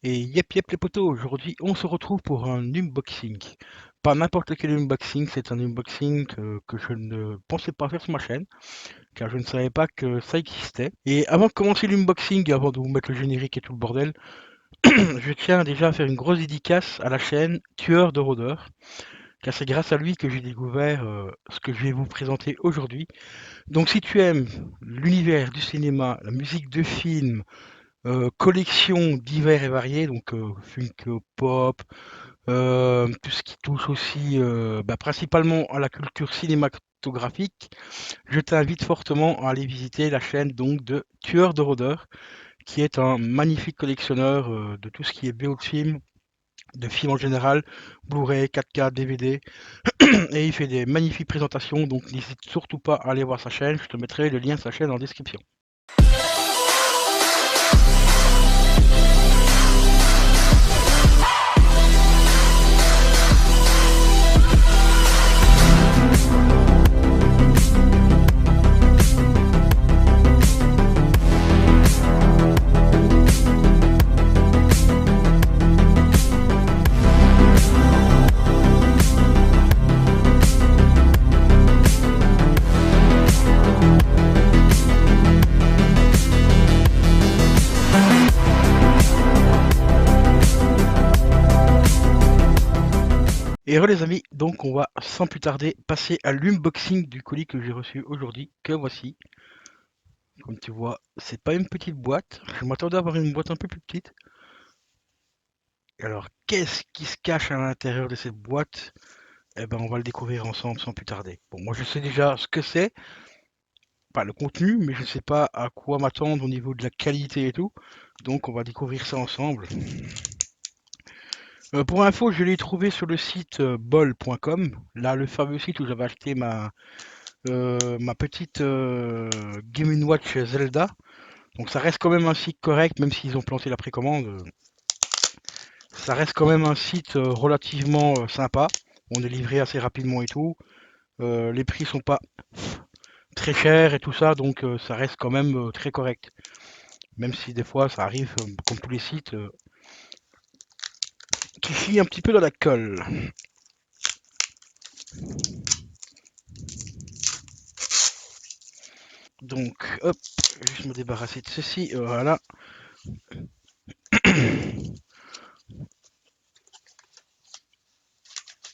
Et yep les potos, aujourd'hui on se retrouve pour un unboxing. Pas n'importe quel unboxing, c'est un unboxing que je ne pensais pas faire sur ma chaîne, car je ne savais pas que ça existait. Et avant de commencer l'unboxing, avant de vous mettre le générique et tout le bordel, je tiens déjà à faire une grosse dédicace à la chaîne Tueur de rôdeurs, car c'est grâce à lui que j'ai découvert ce que je vais vous présenter aujourd'hui. Donc si tu aimes l'univers du cinéma, la musique de film, collection divers et variés, donc Funko Pop, tout ce qui touche aussi principalement à la culture cinématographique. Je t'invite fortement à aller visiter la chaîne donc de Tueur de rôdeurs, qui est un magnifique collectionneur de tout ce qui est BO de films en général, Blu-ray, 4K, DVD, et il fait des magnifiques présentations, donc n'hésite surtout pas à aller voir sa chaîne, je te mettrai le lien de sa chaîne en description. Et re les amis, donc on va sans plus tarder passer à l'unboxing du colis que j'ai reçu aujourd'hui, que voici. Comme tu vois, c'est pas une petite boîte, je m'attendais à avoir une boîte un peu plus petite. Et alors, qu'est-ce qui se cache à l'intérieur de cette boîte? Eh ben, on va le découvrir ensemble sans plus tarder. Bon, moi je sais déjà ce que c'est, pas le contenu, mais je ne sais pas à quoi m'attendre au niveau de la qualité et tout. Donc on va découvrir ça ensemble. Pour info, je l'ai trouvé sur le site bol.com, là le fameux site où j'avais acheté ma petite Game & Watch Zelda. Donc ça reste quand même un site correct, même s'ils ont planté la précommande. Ça reste quand même un site relativement sympa. On est livré assez rapidement et tout. Les prix sont pas très chers et tout ça, donc ça reste quand même très correct. Même si des fois ça arrive, comme tous les sites, qui chient un petit peu dans la colle. Donc hop, je vais juste me débarrasser de ceci. Voilà.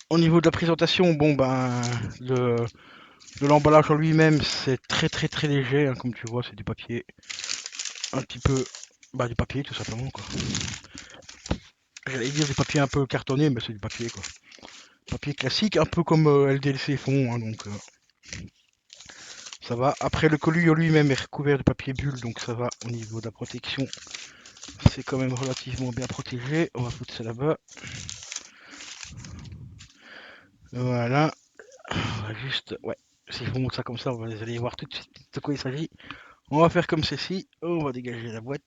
Au niveau de la présentation, bon ben de l'emballage en lui-même, c'est très léger, hein, comme tu vois, c'est du papier un petit peu, du papier tout simplement quoi. J'allais dire du papier un peu cartonné, mais c'est du papier quoi. Papier classique, un peu comme LDLC font, hein, donc ça va. Après le colis en lui-même est recouvert de papier bulle, donc ça va au niveau de la protection. C'est quand même relativement bien protégé. On va foutre ça là-bas. Voilà. On va juste, ouais. Si je vous montre ça comme ça, vous allez voir tout de suite de quoi il s'agit. On va faire comme ceci. On va dégager la boîte.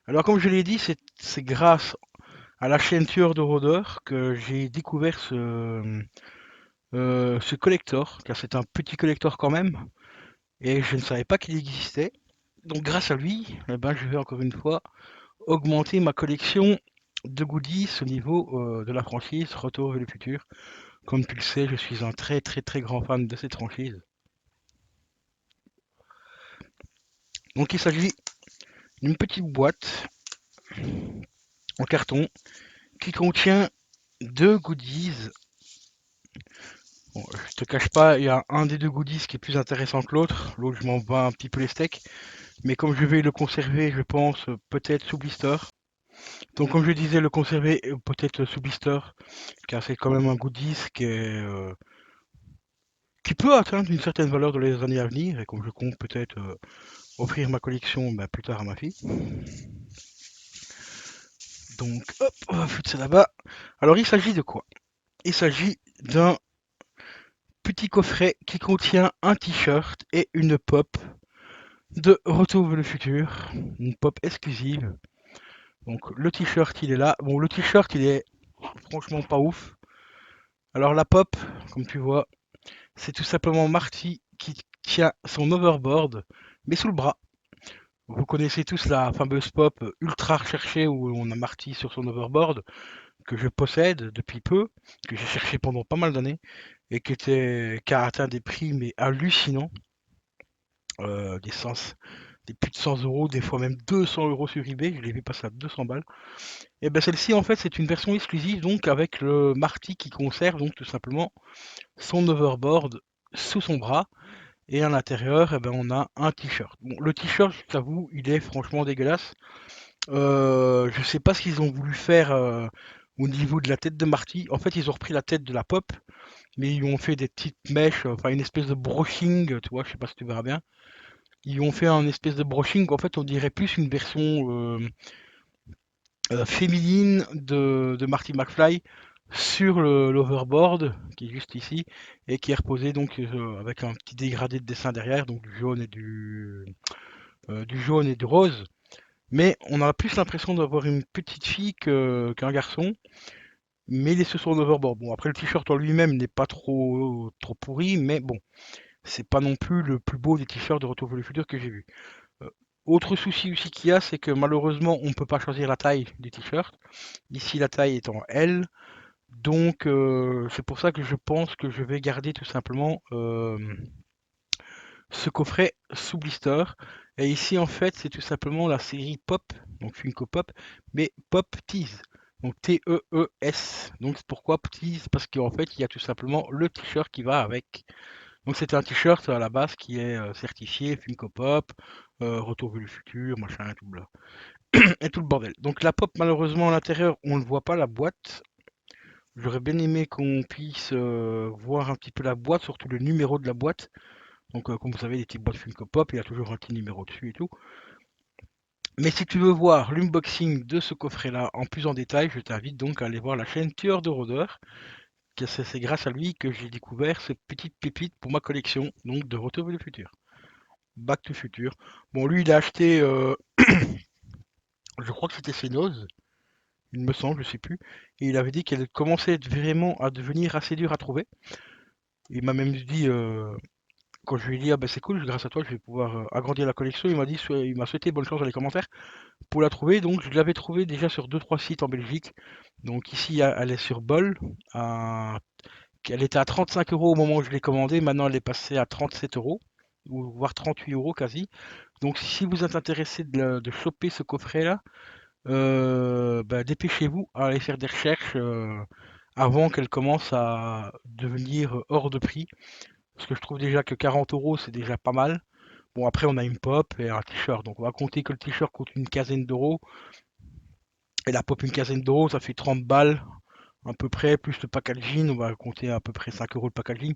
Alors comme je l'ai dit, c'est grâce à la chaîne Tueur de rôdeurs que j'ai découvert ce collector, car c'est un petit collector quand même, et je ne savais pas qu'il existait. Donc grâce à lui, eh ben, je vais encore une fois augmenter ma collection de goodies au niveau de la franchise Retour vers le futur. Comme tu le sais, je suis un très grand fan de cette franchise. Donc il s'agit d'une petite boîte en carton qui contient deux goodies. Bon, je te cache pas, il y a un des deux goodies qui est plus intéressant que l'autre. L'autre, je m'en bats un petit peu les steaks. Mais comme je vais le conserver, je pense, peut-être sous blister. Donc comme je disais, le conserver peut-être sous blister, car c'est quand même un goodies qui peut atteindre une certaine valeur dans les années à venir, et comme je compte peut-être offrir ma collection plus tard à ma fille. Donc hop, on va foutre ça là-bas. Alors il s'agit de quoi? Il s'agit d'un petit coffret qui contient un t-shirt et une pop de Retour vers le futur, une pop exclusive. Donc le t-shirt il est là. Bon, le t-shirt il est franchement pas ouf. Alors la pop, comme tu vois, c'est tout simplement Marty qui tient son overboard, mais sous le bras. Vous connaissez tous la fameuse pop ultra recherchée où on a Marty sur son hoverboard, que je possède depuis peu, que j'ai cherché pendant pas mal d'années, et qui a atteint des prix mais hallucinants, des sens, des plus de 100 euros, des fois même 200 euros sur eBay, je l'ai vu passer à 200 balles. Et ben celle-ci en fait c'est une version exclusive donc avec le Marty qui conserve donc tout simplement son hoverboard sous son bras et à l'intérieur eh ben, on a un t-shirt. Bon, le t-shirt, je t'avoue, il est franchement dégueulasse. Je sais pas ce qu'ils ont voulu faire au niveau de la tête de Marty. En fait, ils ont repris la tête de la pop, mais ils ont fait des petites mèches, enfin une espèce de brushing, tu vois, je sais pas si tu verras bien. Ils ont fait un espèce de brushing, en fait, on dirait plus une version féminine de Marty McFly sur l'overboard qui est juste ici et qui est reposé donc avec un petit dégradé de dessin derrière, donc du jaune et du rose. Mais on a plus l'impression d'avoir une petite fille qu'un garçon, mais il est sur son overboard. Bon, après le t-shirt en lui-même n'est pas trop pourri, mais bon, c'est pas non plus le plus beau des t-shirts de Retour vers le futur que j'ai vu. Euh, Autre souci aussi qu'il y a, c'est que malheureusement on peut pas choisir la taille du t-shirt. Ici la taille est en L, donc c'est pour ça que je pense que je vais garder tout simplement ce coffret sous blister. Et ici, en fait, c'est tout simplement la série Pop, donc Funko Pop, mais Pop Tease. Donc T-E-E-S. Donc c'est pourquoi Tease? Parce qu'en fait, il y a tout simplement le t-shirt qui va avec. Donc c'est un t-shirt à la base qui est certifié Funko Pop, Retour vers le futur, machin, et tout, et tout le bordel. Donc la pop, malheureusement, à l'intérieur, on ne voit pas la boîte. J'aurais bien aimé qu'on puisse voir un petit peu la boîte, surtout le numéro de la boîte. Donc, comme vous savez, les petites boîtes Funko Pop, il y a toujours un petit numéro dessus et tout. Mais si tu veux voir l'unboxing de ce coffret-là en plus en détail, je t'invite donc à aller voir la chaîne Tueur de Rôdeurs, que c'est grâce à lui que j'ai découvert cette petite pépite pour ma collection, donc de Retour vers le futur. Back to Future. Bon, lui, il a acheté, je crois que c'était ses Nose, il me semble, je sais plus, et il avait dit qu'elle commençait vraiment à devenir assez dure à trouver. Il m'a même dit, quand je lui ai dit, ah ben c'est cool, grâce à toi, je vais pouvoir agrandir la collection, il m'a dit, il m'a souhaité bonne chance dans les commentaires. Pour la trouver, donc je l'avais trouvée déjà sur deux trois sites en Belgique. Donc ici, elle est sur Bol. Elle était à 35 euros au moment où je l'ai commandée. Maintenant, elle est passée à 37 euros, ou voire 38 euros quasi. Donc si vous êtes intéressé de choper ce coffret-là, bah, dépêchez-vous à aller faire des recherches avant qu'elle commence à devenir hors de prix. Parce que je trouve déjà que 40 euros, c'est déjà pas mal. Bon, après, on a une pop et un t-shirt. Donc, on va compter que le t-shirt coûte une quinzaine d'euros. Et la pop, une quinzaine d'euros, ça fait 30 balles à peu près, plus le packaging, on va compter à peu près 5 euros le packaging,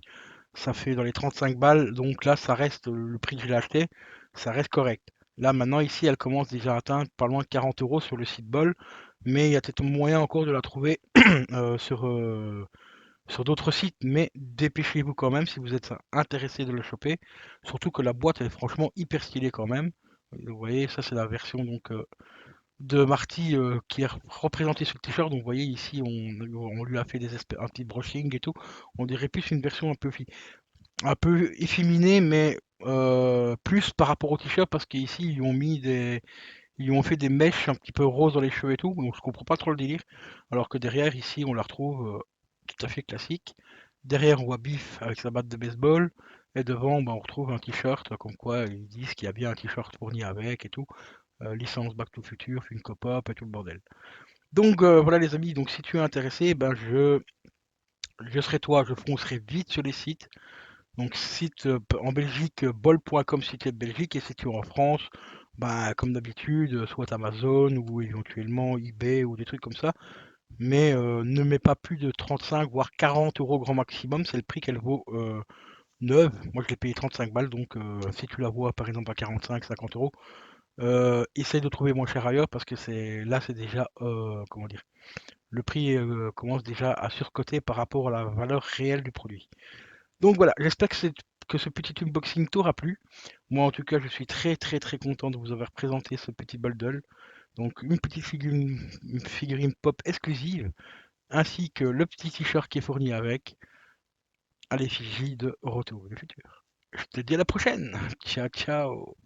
ça fait dans les 35 balles, donc là ça reste le prix que je l'ai acheté, ça reste correct. Là maintenant ici elle commence déjà à atteindre pas loin de 40 euros sur le site Bol, mais il y a peut-être moyen encore de la trouver sur d'autres sites, mais dépêchez-vous quand même si vous êtes intéressé de le choper, surtout que la boîte elle est franchement hyper stylée quand même. Vous voyez, ça c'est la version donc de Marty qui est représenté sur le t-shirt. Donc vous voyez ici, on lui a fait un petit brushing et tout. On dirait plus une version un peu efféminée, mais plus par rapport au t-shirt parce qu'ici ils lui ont fait des mèches un petit peu roses dans les cheveux et tout. Donc je comprends pas trop le délire. Alors que derrière ici, on la retrouve tout à fait classique. Derrière, on voit Biff avec sa batte de baseball. Et devant, bah, on retrouve un t-shirt, comme quoi ils disent qu'il y a bien un t-shirt fourni avec et tout. Licence Back to Future, Funko Pop et tout le bordel. Donc voilà les amis, donc si tu es intéressé, ben je serai toi, je foncerai vite sur les sites. Donc site en Belgique, bol.com site de Belgique, et si tu es en France, bah, comme d'habitude, soit Amazon ou éventuellement eBay ou des trucs comme ça. Mais ne mets pas plus de 35 voire 40 euros grand maximum, c'est le prix qu'elle vaut neuve. Moi je l'ai payé 35 balles, donc si tu la vois par exemple à 45-50 euros, essaye de trouver moins cher ailleurs parce que c'est déjà comment dire, le prix commence déjà à surcoter par rapport à la valeur réelle du produit. Donc voilà, j'espère que ce petit unboxing t'aura plu. Moi en tout cas, je suis très très très content de vous avoir présenté ce petit bundle. Donc une figurine pop exclusive, ainsi que le petit t-shirt qui est fourni avec, à l'effigie de Retour vers le futur. Je te dis à la prochaine. Ciao ciao.